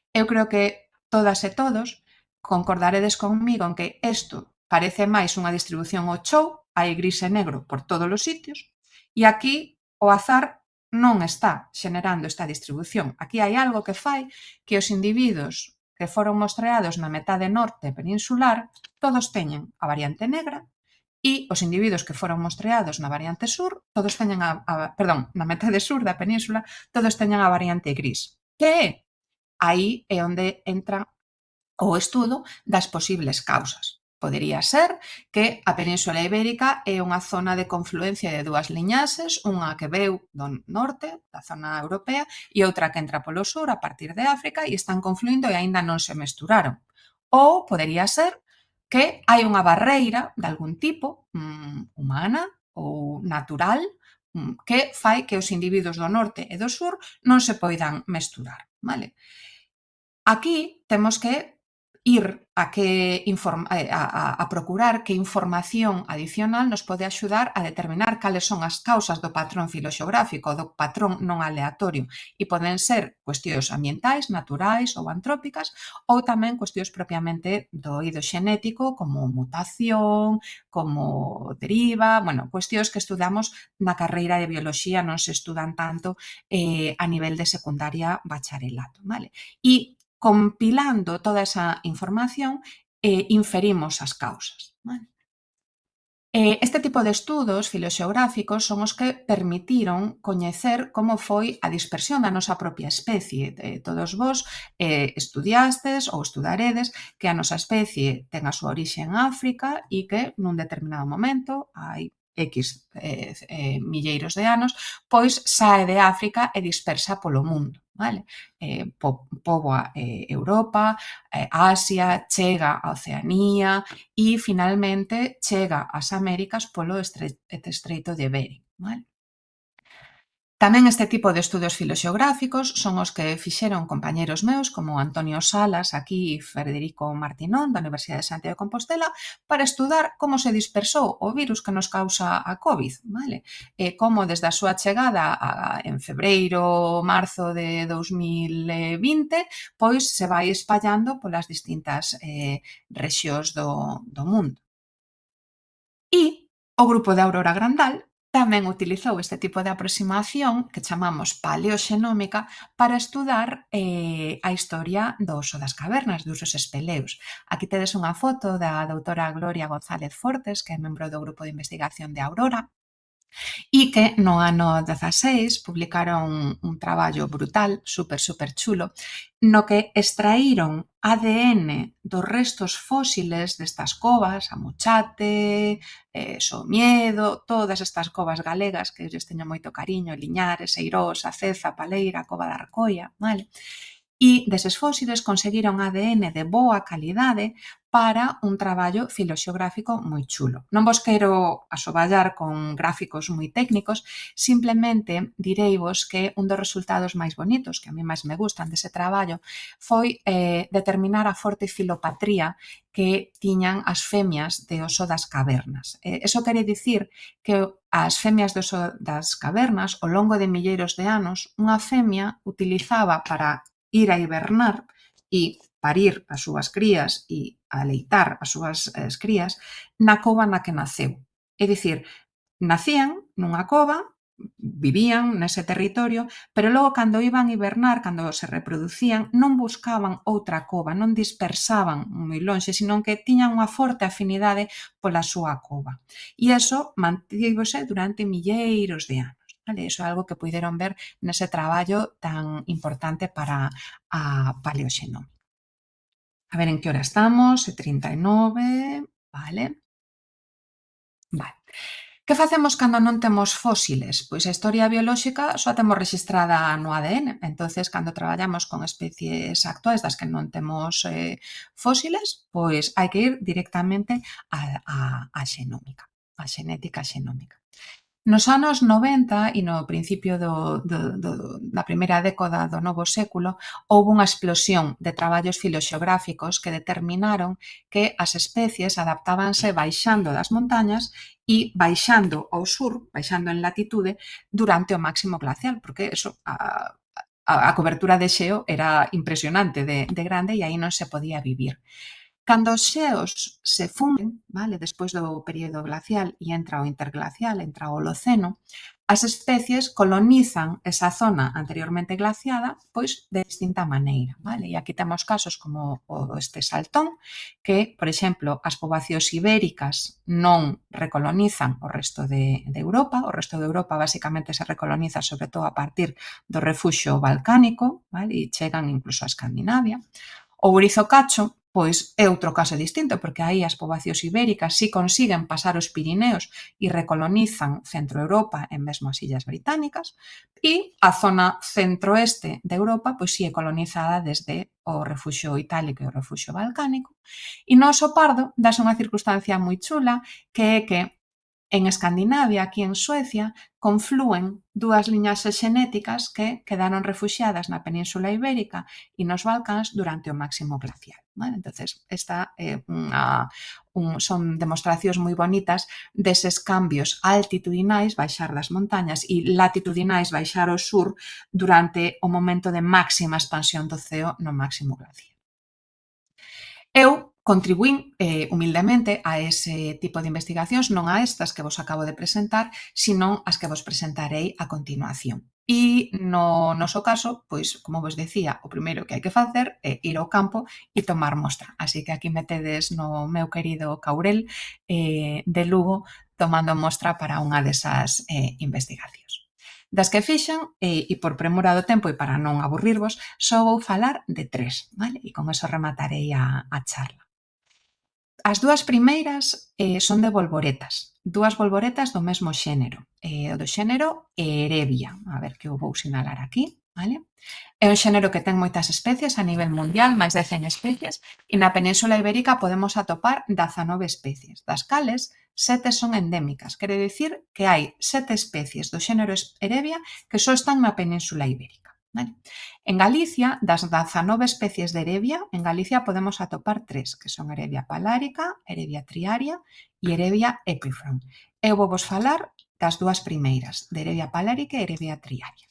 Eu creo que todas e todos concordaredes conmigo en que isto parece máis unha distribución ao chou, hai gris e negro por todos os sitios, e aquí o azar non está xenerando esta distribución. Aquí hai algo que fai que os individuos que foron mostreados na metade norte peninsular todos teñen a variante negra e os individuos que foron mostreados na variante sur todos teñen na metade sur da península todos teñen a variante gris. Que é? Aí é onde entra o estudo das posibles causas. Podería ser que a Península Ibérica é unha zona de confluencia de dúas liñaxes, unha que veu do norte, da zona europea, e outra que entra polo sur a partir de África e están confluindo e aínda non se mesturaron. Ou podería ser que hai unha barreira de algún tipo, humana ou natural, que fai que os individuos do norte e do sur non se poidan mesturar, vale? Aquí temos que ir a procurar que información adicional nos pode axudar a determinar cales son as causas do patrón filoxeográfico, do patrón non aleatorio, e poden ser cuestións ambientais, naturais ou antrópicas, ou tamén cuestións propiamente do eido xenético, como mutación, como deriva, cuestións que estudamos na carreira de bioloxía, non se estudan tanto a nivel de secundaria bacharelato, vale? E compilando toda esa información, inferimos as causas. Vale? Este tipo de estudos filoxeográficos son os que permitiron coñecer como foi a dispersión da nosa propia especie. Todos vos estudiastes ou estudaredes que a nosa especie ten a súa orixe en África e que nun determinado momento, hai X milleiros de anos, pois sae de África e dispersa polo mundo. Vale? Poboa Europa, Asia, chega a Oceanía e finalmente chega ás Américas polo estreito de Bering. Vale? Tamén este tipo de estudos filoxeográficos son os que fixeron compañeros meus como Antonio Salas aquí e Federico Martinón da Universidade de Santiago de Compostela para estudar como se dispersou o virus que nos causa a COVID, vale? Como desde a súa chegada en febreiro, marzo de 2020, pois se vai espallando polas distintas rexións do mundo. E o grupo de Aurora Grandal tamén utilizou este tipo de aproximación que chamamos paleoxenómica para estudar a historia do uso das cavernas, dos usos espeleos. Aquí tedes unha foto da doutora Gloria González Fortes, que é membro do grupo de investigación de Aurora, e que no ano 16 publicaron un traballo brutal, super chulo, no que extraíron ADN dos restos fósiles destas covas, a Muchate, Somiedo, todas estas covas galegas que eu lles teño moito cariño, Liñares, Eirós, Aceza, Paleira, Cova da Arcoia, vale? E deses fósiles conseguiron ADN de boa calidade para un traballo filoxeográfico moi chulo. Non vos quero asoballar con gráficos moi técnicos, simplemente direivos que un dos resultados máis bonitos, que a mí máis me gustan dese traballo, foi determinar a forte filopatría que tiñan as femias de oso das cavernas. Eso quere dicir que as femias de oso das cavernas, ao longo de milleiros de anos, unha femia utilizaba para ir a hibernar e parir as súas crías e aleitar as súas crías na cova na que naceu. É dicir, nacían nunha cova, vivían nese territorio, pero logo cando iban a hibernar, cando se reproducían, non buscaban outra cova, non dispersaban moi lonxe, senón que tiñan unha forte afinidade pola súa cova. E iso mantívose durante milleiros de anos. Vale? Iso é algo que puideron ver nese traballo tan importante para a paleoxenómica. A ver en que hora estamos, 39, vale. Vale. Que facemos cando non temos fósiles? Pois a historia biolóxica só temos rexistrada no ADN, entonces cando traballamos con especies actuais das que non temos fósiles, pois hai que ir directamente á xenómica, á xenética xenómica. Nos anos 90 e no principio da primeira década do novo século houbo unha explosión de traballos filoxeográficos que determinaron que as especies adaptábanse baixando das montañas e baixando ao sur, baixando en latitude, durante o máximo glacial, porque eso, a cobertura de xeo era impresionante de grande e aí non se podía vivir. Cando os xeos se funden, vale, despois do período glacial e entra o interglacial, entra o Holoceno, as especies colonizan esa zona anteriormente glaciada pois de distinta maneira, vale? E aquí temos casos como o este saltón, que, por exemplo, as poboacións ibéricas non recolonizan o resto de Europa, o resto de Europa basicamente se recoloniza sobre todo a partir do refuxio balcánico, vale? E chegan incluso a Escandinavia. O ourizo cacho, pois é outro caso distinto, porque aí as poboacións ibéricas si consiguen pasar os Pirineos e recolonizan Centroeuropa e mesmo as Illas Británicas, e a zona centroeste de Europa pois si é colonizada desde o refuxio itálico e o refuxio balcánico. E no oso pardo dase unha circunstancia moi chula, que é que en Escandinavia, aquí en Suecia, conflúen dúas liñaxes xenéticas que quedaron refuxiadas na Península Ibérica e nos Balcáns durante o máximo glacial. Vale? Entonces, esta é son demostracións moi bonitas deses cambios altitudinais, baixar das montañas, e latitudinais, baixar ao sur, durante o momento de máxima expansión do ceo no máximo glacial. Eu contribuín humildemente a ese tipo de investigacións, non a estas que vos acabo de presentar, sino as que vos presentarei a continuación. E no noso caso, pois, como vos decía, o primeiro que hai que facer é ir ao campo e tomar mostra. Así que aquí me tedes no meu querido Caurel de Lugo tomando mostra para unha desas investigacións. Das que fixen, e por premura do tempo e para non aburrirvos, só vou falar de 3, vale? E con eso rematarei a charla. As dúas primeiras son de bolboretas, dúas bolboretas do mesmo xénero, o do xénero Erevia, a ver que o vou sinalar aquí, vale? É un xénero que ten moitas especies a nivel mundial, máis de 100 especies, e na Península Ibérica podemos atopar 19 especies, das cales 7 son endémicas, quere dicir que hai 7 especies do xénero Erevia que só están na Península Ibérica. Vale? En Galicia, das 19 especies de Erevia, en Galicia podemos atopar 3, que son Erevia palárica, Erevia triaria e Erevia epifron. Eu vou vos falar das dúas primeiras, de Erevia palárica e Erevia triaria.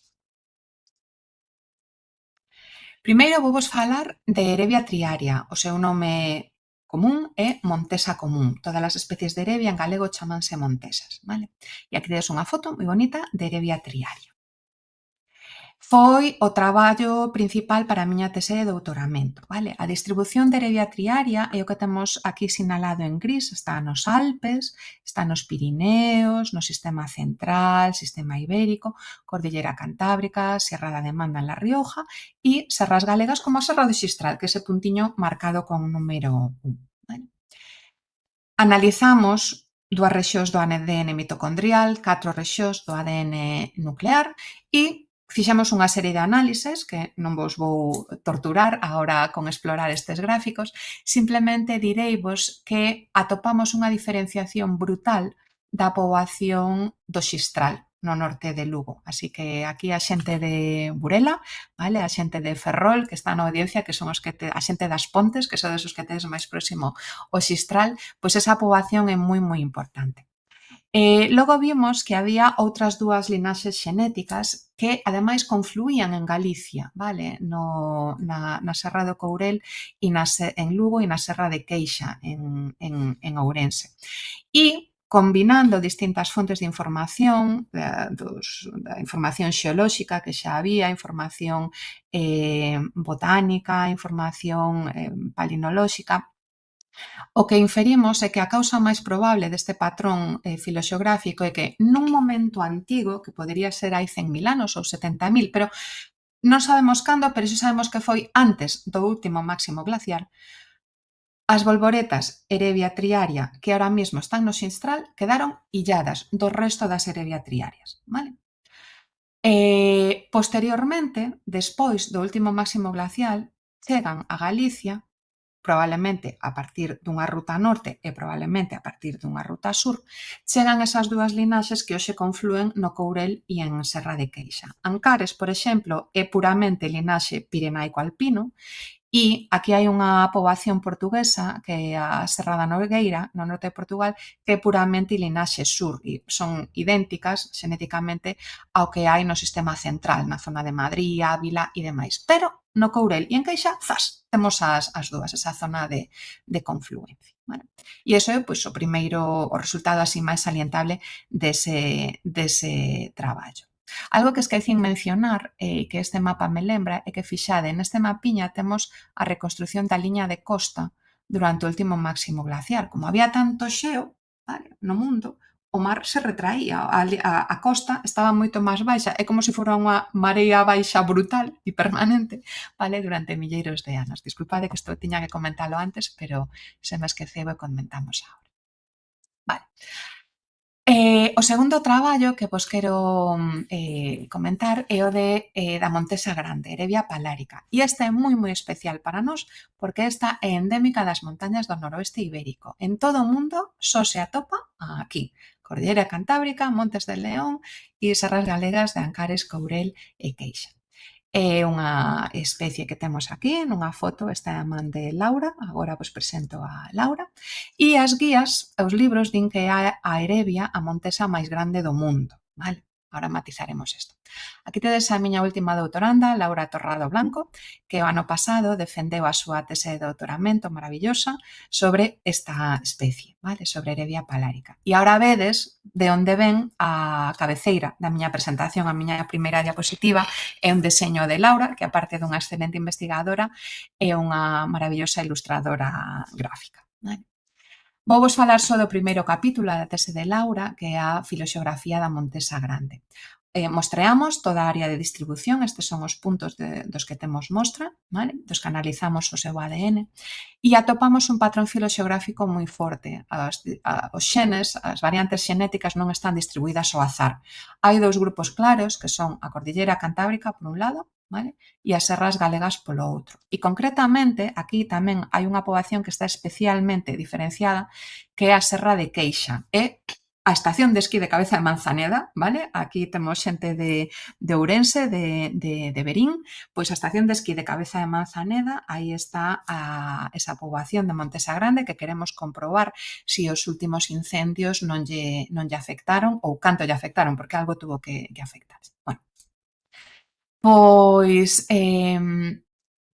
Primeiro vou vos falar de Erevia triaria, o seu nome común é Montesa común. Todas as especies de Erevia en galego chamanse montesas, vale? E aquí tedes unha foto moi bonita de Erevia triaria. Foi o traballo principal para a miña tese de doutoramento, vale? A distribución de Erevia triaria é o que temos aquí sinalado en gris, está nos Alpes, está nos Pirineos, no sistema central, sistema ibérico, Cordillera Cantábrica, Sierra da Demanda en La Rioja e serras galegas como a Serra do Xistral, que é ese puntiño marcado con número 1. Vale? Analizamos dúas rexións do ADN mitocondrial, 4 rexións do ADN nuclear e fixemos unha serie de análises que non vos vou torturar agora con explorar estes gráficos, simplemente direivos que atopamos unha diferenciación brutal da poboación do xistral no norte de Lugo. Así que aquí a xente de Burela, vale? A xente de Ferrol, que está na audiencia, que son os que a xente das Pontes, que son os que tedes máis próximo ao xistral, pois esa poboación é moi importante. Logo vimos que había outras dúas linaxes xenéticas que ademais confluían en Galicia, vale? Na Serra do Courel e en Lugo e na Serra de Queixa en Ourense. E combinando distintas fontes de información, da información xeolóxica que xa había, información botánica, información palinolóxica, o que inferimos é que a causa máis probable deste patrón filoxeográfico é que nun momento antigo, que podería ser hai 100.000 anos ou 70.000, pero non sabemos cando, pero si sabemos que foi antes do último máximo glaciar, as bolboretas Erevia triaria que ahora mesmo están no xistral quedaron illadas do resto das Erevia triarias. Vale? Posteriormente, despois do último máximo glacial, chegan a Galicia probablemente a partir dunha ruta norte e probablemente a partir dunha ruta sur, chegan esas dúas linaxes que hoxe conflúen no Courel e en Serra de Queixa. Ancares, por exemplo, é puramente linaxe pirenaico-alpino, e aquí hai unha poboación portuguesa que é a Serra da Nogueira, no norte de Portugal, que é puramente linaxe sur e son idénticas xenéticamente ao que hai no sistema central, na zona de Madrid, Ávila e demais. Pero no Courel e en Queixa, zas, temos as dúas, esa zona de confluencia. Bueno, e iso é pois, o resultado así máis salientable dese traballo. Algo que esquecín mencionar e que este mapa me lembra é que fixade, neste mapiña temos a reconstrución da liña de costa durante o último máximo glaciar. Como había tanto xeo, vale, no mundo, o mar se retraía, a costa estaba moito máis baixa, é como se fora unha marea baixa brutal e permanente, vale, durante milleiros de anos. Disculpade que isto tiña que comentalo antes, pero se me esqueceu e comentamos agora. Vale. O segundo traballo que vos quero comentar é o da Montesa Grande, Erevia palárica. E esta é moi especial para nós porque esta é endémica das montañas do noroeste ibérico. En todo o mundo só se atopa aquí. Cordillera Cantábrica, Montes de León e Serras Galegas de Ancares, Courel e Queixa. É unha especie que temos aquí nunha foto, esta é a man de Laura, agora vos presento a Laura, e as guías, os libros din que é a Erevia a montesa máis grande do mundo, vale? Ahora matizaremos isto. Aquí tedes a miña última doutoranda, Laura Torrado Blanco, que o ano pasado defendeu a súa tese de doutoramento maravillosa sobre esta especie, vale? Sobre Erevia palárica. E agora vedes de onde ven a cabeceira da miña presentación, a miña primeira diapositiva, é un deseño de Laura, que aparte dunha excelente investigadora, é unha maravillosa ilustradora gráfica. Vale? Vou vos falar só do primeiro capítulo da tese de Laura, que é a filoxeografía da Montesa Grande. Mostreamos toda a área de distribución, estes son os puntos dos que temos mostra, vale? Dos que analizamos o seu ADN, e atopamos un patrón filoxeográfico moi forte. Os xenes, as variantes xenéticas non están distribuídas ao azar. Hai dous grupos claros, que son a Cordillera Cantábrica, por un lado, vale? E as serras galegas polo outro. E concretamente, aquí tamén hai unha poboación que está especialmente diferenciada, que é a Serra de Queixa. É a estación de esquí de Cabeza de Manzaneda, vale? Aquí temos xente de Ourense, de Verín, pois a estación de esquí de Cabeza de Manzaneda, aí está esa poboación de Montesa Grande que queremos comprobar se os últimos incendios non lle afectaron ou canto lle afectaron, porque algo tuvo que afectar. Bueno, pois,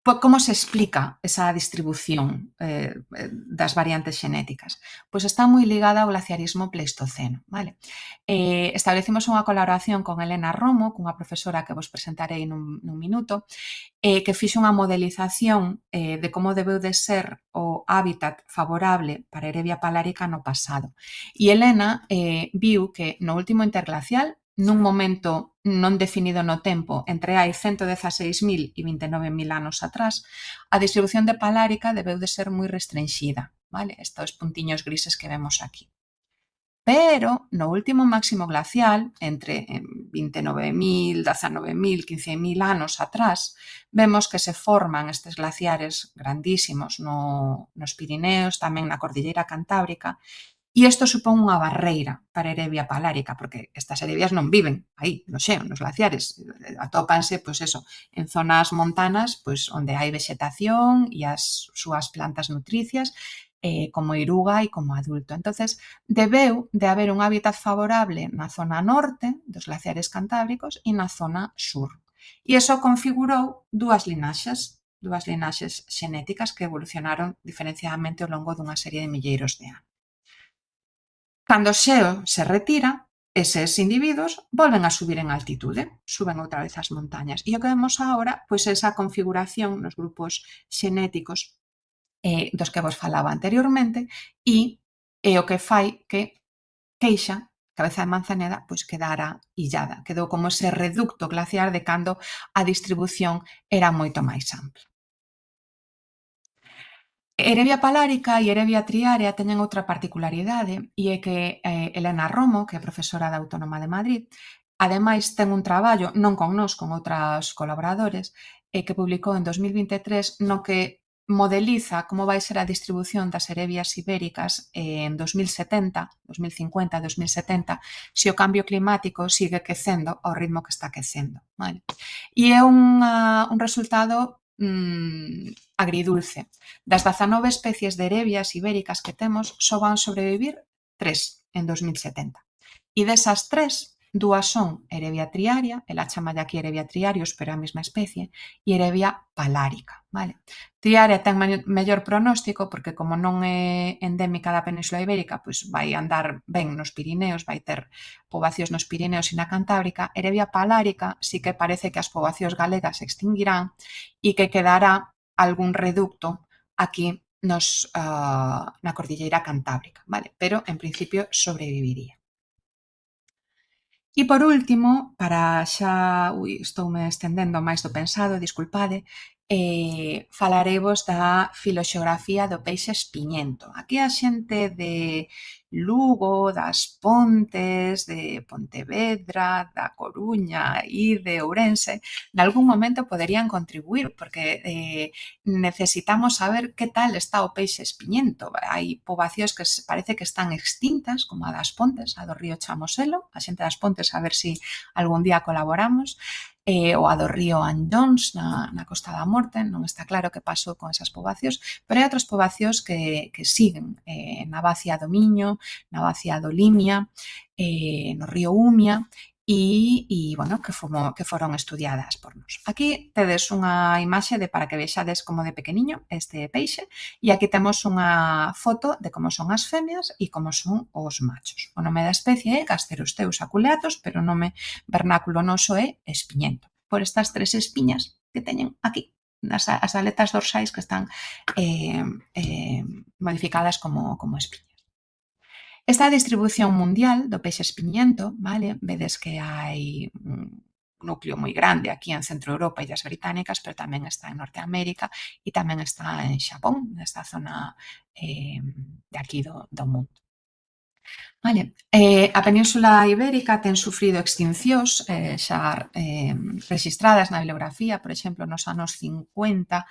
como se explica esa distribución das variantes xenéticas? Pois está moi ligada ao glaciarismo pleistoceno. Vale? Establecimos unha colaboración con Elena Romo, cunha profesora que vos presentarei nun minuto, que fixo unha modelización de como debeu de ser o hábitat favorable para Erevia palárica no pasado. E Elena viu que no último interglacial, nun momento non definido no tempo, entre hai 116.000 e 29.000 anos atrás, a distribución de palárica debeu de ser moi restringida, vale? Estos puntiños grises que vemos aquí. Pero no último máximo glacial, entre 29.000, 19.000, 15.000 anos atrás, vemos que se forman estes glaciares grandísimos nos Pirineos, tamén na Cordillera Cantábrica, e isto supón unha barreira para a Erevia palárica, porque estas erevias non viven aí, no xeo, nos glaciares, atópanse, pois eso, en zonas montanas, pois onde hai vexetación e as súas plantas nutricias, como iruga e como adulto. Entonces, debeu de haber un hábitat favorable na zona norte dos glaciares cantábricos e na zona sur. E iso configurou dúas linaxes xenéticas que evolucionaron diferenciadamente ao longo dunha serie de milleiros de anos. Cando o xeo se retira, eses individuos volven a subir en altitude, suben outra vez as montañas. E o que vemos agora, pois esa configuración nos grupos xenéticos dos que vos falaba anteriormente e é o que fai que Queixa, Cabeza de Manzaneda, pois quedara illada. Quedou como ese reducto glaciar de cando a distribución era moito máis ampla. Erevia palárica e Erevia triárea teñen outra particularidade e é que Elena Romo, que é profesora da Autónoma de Madrid, ademais ten un traballo, non con nós, con outros colaboradores, que publicou en 2023 no que modeliza como vai ser a distribución das erebias ibéricas en 2070, 2050, 2070, se o cambio climático sigue quecendo ao ritmo que está quecendo. Vale? E é un resultado agridulce. Das 19 especies de erebias ibéricas que temos, só van sobrevivir 3 en 2070. E desas 3, 2 son Erebia triaria, ela chama aquí Erebia triarius, pero é a mesma especie, e Erebia palárica. Vale? Triaria ten mellor pronóstico porque como non é endémica da Península Ibérica, pois vai andar ben nos Pirineos, vai ter poboacións nos Pirineos e na Cantábrica. Erebia palárica sí que parece que as poboacións galegas se extinguirán e que quedará algún reducto aquí na Cordilleira Cantábrica, vale? Pero en principio sobreviviría. E por último, para xa, estoume estendendo máis do pensado, disculpade, falareivos da filoxeografía do peixe espiñento. Aquí a xente de Lugo, das Pontes, de Pontevedra, da Coruña e de Ourense, nalgún momento poderían contribuir, porque necesitamos saber que tal está o peixe espiñento. Hai poboacións que parece que están extintas, como a das Pontes, a do río Chamoselo, a xente das Pontes, a ver se algún día colaboramos, ou a do río Anllóns, na Costa da Morte, non está claro que pasou con esas poboacións, pero hai outras poboacións que siguen na Bacia do Miño, na Bacia do Limia, no río Umia, e bueno, que foron estudiadas por nós. Aquí tedes unha imaxe para que vexades como de pequeniño este peixe, e aquí temos unha foto de como son as femias e como son os machos. O nome da especie é Gasterosteus aculeatus, pero o nome vernáculo noso é espiñento, por estas 3 espiñas que teñen aquí, as aletas dorsais que están modificadas como espiñas. Esta é a distribución mundial do peixe espiñento, vale? Vedes que hai un núcleo moi grande aquí en Centro Europa e Illas Británicas, pero tamén está en Norteamérica e tamén está en Xapón, nesta zona de aquí do mundo. Vale. A Península Ibérica ten sufrido extincións xa registradas na bibliografía, por exemplo, nos anos 50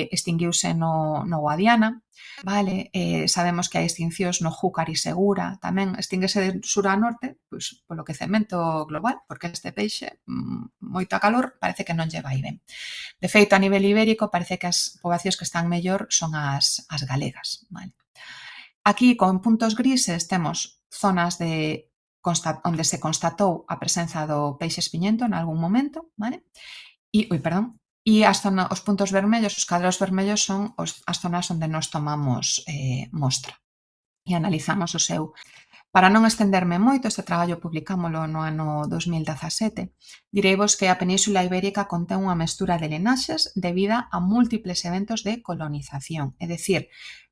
extinguiuse no Guadiana, vale? Sabemos que hai extincións no Júcar e Segura, tamén extinguese de sur a norte, pois polo quecemento global, porque este peixe, moito a calor, parece que non lle vai ben. De feito, a nivel ibérico, parece que as poboacións que están mellor son as galegas, vale? Aquí, con puntos grises, temos zonas onde se constatou a presenza do peixe espiñento en algún momento, vale? E os puntos vermellos, os cadros vermellos son as zonas onde nós tomamos mostra e analizamos o seu. Para non estenderme moito, este traballo publicámolo no ano 2017, direivos que a Península Ibérica contén unha mestura de lenaxes debida a múltiples eventos de colonización, é dicir,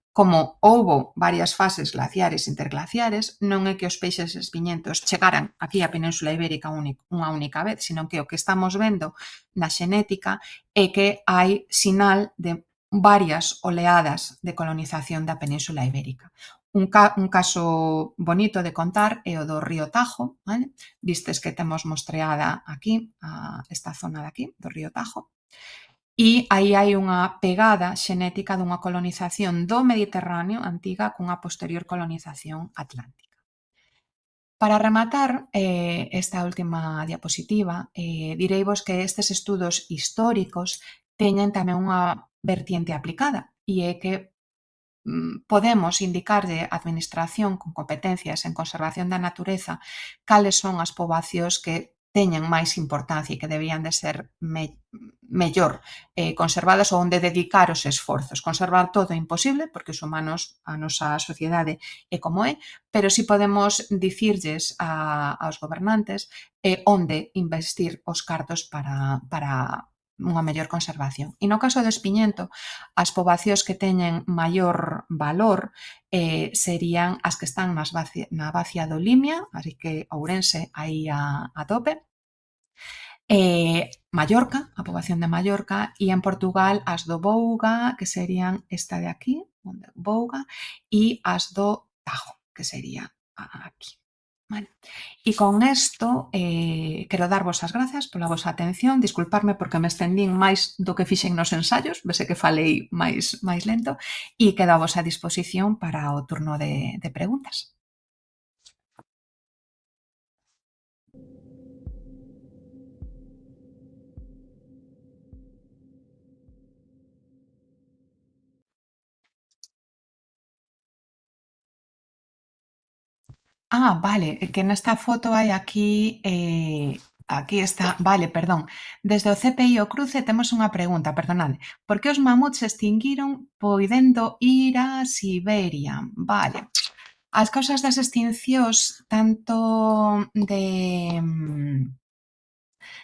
como houbo varias fases glaciares e interglaciares, non é que os peixes espiñentos chegaran aquí á Península Ibérica unha única vez, sino que o que estamos vendo na xenética é que hai sinal de varias oleadas de colonización da Península Ibérica. Un caso bonito de contar é o do río Tajo, vale? Vistes que temos mostreada aquí, esta zona de aquí, do río Tajo, e aí hai unha pegada xenética dunha colonización do Mediterráneo antiga cunha posterior colonización atlántica. Para rematar esta última diapositiva, direivos que estes estudos históricos teñen tamén unha vertiente aplicada, e é que podemos indicarlle á administración con competencias en conservación da natureza cales son as poboacións que teñen máis importancia e que deberían de ser mellor conservadas ou onde dedicar os esforzos. Conservar todo é imposible, porque os humanos, a nosa sociedade é como é, pero si podemos dicirlles aos gobernantes onde investir os cartos para unha mellor conservación. E no caso do espiñento, as poboacións que teñen maior valor serían as que están na Bacia do Limia, así que Ourense aí a tope, Mallorca, a poboación de Mallorca, e en Portugal as do Bouga, que serían esta de aquí, Bouga, e as do Tajo, que sería aquí. Vale. E con isto, quero darvos as grazas pola vosa atención, disculparme porque me estendín máis do que fixen nos ensaios, vese que falei máis lento, e quedo a vosa disposición para o turno de preguntas. Vale, que nesta foto hai aquí está, vale, perdón. Desde o CPI o Cruce temos unha pregunta, perdonade. Por que os mamuts se extinguiron poidendo ir a Siberia? Vale. As causas das extincións tanto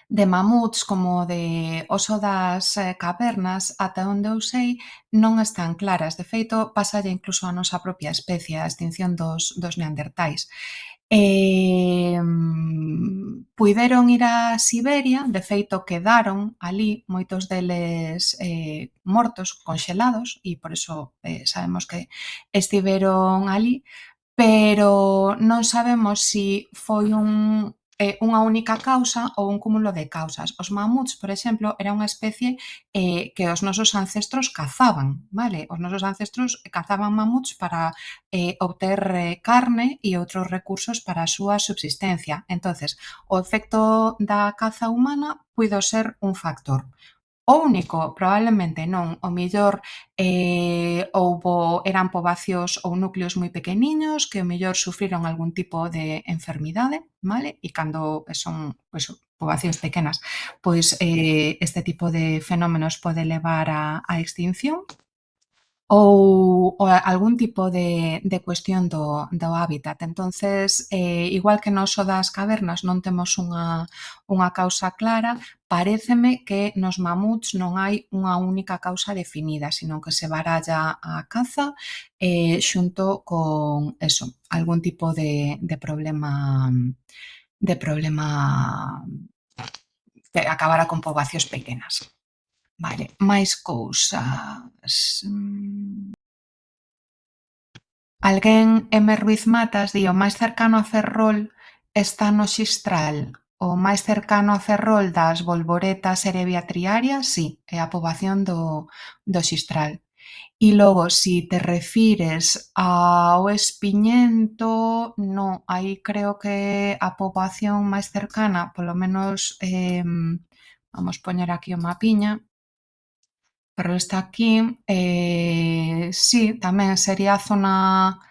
de mamuts como de oso das cavernas, ata onde eu sei, non están claras. De feito, pásalle incluso a nosa propia especie, a extinción dos neandertais. Puideron ir a Siberia, de feito quedaron ali, moitos deles mortos, conxelados, e por iso sabemos que estiveron ali, pero non sabemos si foi unha única causa ou un cúmulo de causas. Os mamuts, por exemplo, era unha especie que os nosos ancestros cazaban, vale? Os nosos ancestros cazaban mamuts para obter carne e outros recursos para a súa subsistencia. Entonces, o efecto da caza humana puido ser un factor. O único, probablemente non. O mellor eran poboacións ou núcleos moi pequeniños que o mellor sufriron algún tipo de enfermidade, vale? E cando son poboacións pequenas, pois este tipo de fenómenos pode levar á extinción ou algún tipo de cuestión do hábitat. Entonces, igual que no oso das cavernas non temos unha causa clara, paréceme que nos mamuts non hai unha única causa definida, sino que se baralla a caza xunto con eso, algún tipo de problema que acabara con poboacións pequenas. Vale, máis cousas. Alguén, M. Ruiz Matas, di: o máis cercano a Ferrol está no Xistral. O máis cercano a Ferrol das bolboretas erebiatriarias, si, é a poboación do Xistral. E logo, si te refires ao espiñento, non, aí creo que a poboación máis cercana, polo menos, vamos poñer aquí o mapiña, pero está aquí, si, tamén sería a zona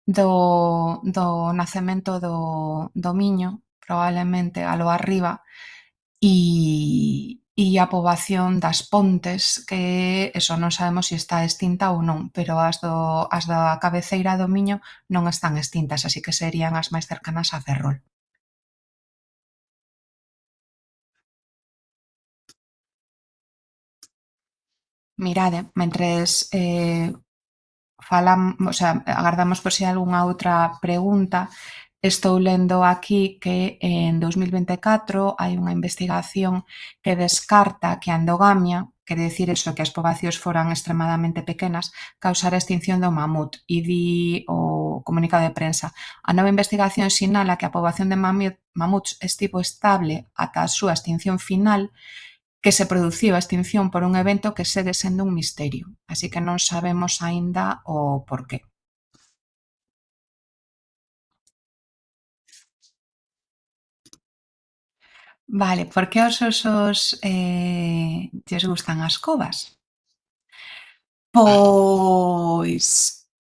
do nacemento do Miño, probablemente aló arriba, e a poboación das Pontes, que eso non sabemos se está extinta ou non, pero as da cabeceira do Miño non están extintas, así que serían as máis cercanas a Ferrol. Mirade, mentres o sea, agardamos por si hai algunha outra pregunta. Estou lendo aquí que en 2024 hai unha investigación que descarta que a endogamia, quere dicir eso, que as poboacións foran extremadamente pequenas, causara a extinción do mamut. E di o comunicado de prensa: a nova investigación sinala que a poboación de mamuts estivo estable ata a súa extinción final, que se produciu a extinción por un evento que segue sendo un misterio. Así que non sabemos aínda o porqué. Vale, por que aos osos lles gustan as covas? Pois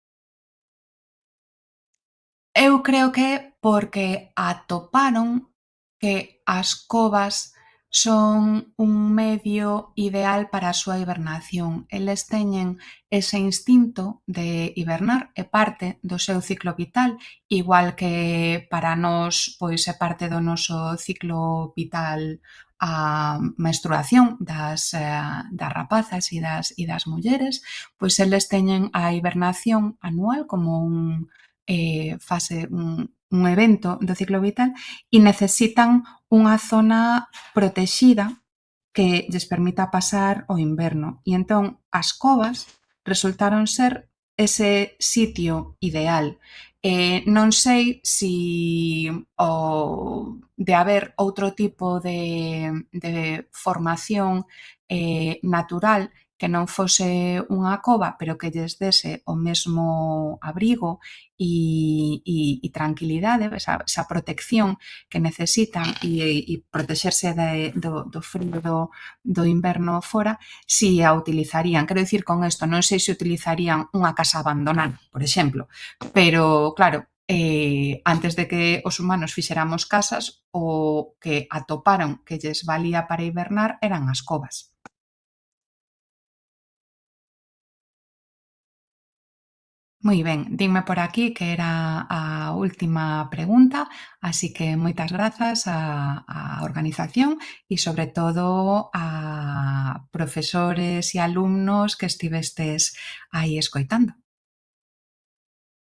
eu creo que é porque atoparon que as covas son un medio ideal para a súa hibernación. Eles teñen ese instinto de hibernar, é parte do seu ciclo vital, igual que para nós pois é parte do noso ciclo vital a menstruación das rapazas e das mulleres, pois eles teñen a hibernación anual como un evento do ciclo vital e necesitan unha zona protexida que lles permita pasar o inverno. E entón as covas resultaron ser ese sitio ideal. Non sei si de haber outro tipo de formación natural que non fose unha cova, pero que lles dese o mesmo abrigo e tranquilidade, esa protección que necesitan e protexerse do frío do inverno fora, si a utilizarían. Quero dicir con isto, non sei se utilizarían unha casa abandonada, por exemplo, pero claro, antes de que os humanos fixéramos casas, o que atoparon que lles valía para hibernar eran as covas. Moi ben, dinme por aquí que era a última pregunta, así que moitas grazas á organización e sobre todo a profesores e alumnos que estivestes aí escoitando.